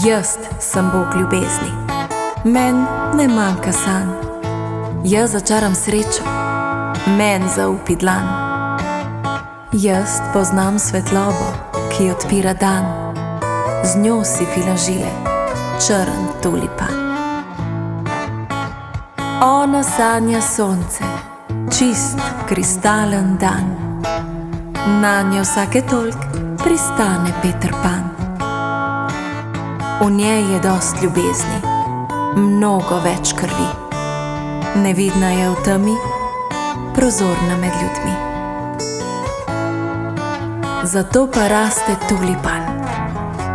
Jaz sem Bog ljubezni, men ne manjka sanj. Jaz začaram srečo, men zaupi dlan. Jaz poznam svetlobo, ki odpira dan. Z njo si filam žile, črn tulipan. Ona sanja sonce, čist kristalen dan. Nanjo vsake tolk pristane Peter Pan. V njej je dost ljubezni, mnogo več krvi. Nevidna je v temi, prozorna med ljudmi. Zato pa raste tulipan,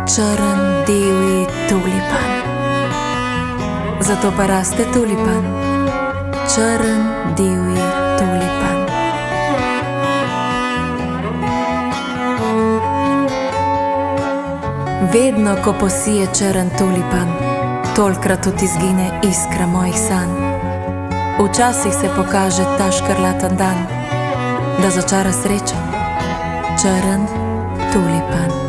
črn divji tulipan. Zato pa raste tulipan, črn divji tulipan. Vedno, ko posije črn tulipan, tolkrat tudi izgine iskra mojih sanj. Včasih se pokaže ta škrlatan dan, da začara srečo črn tulipan.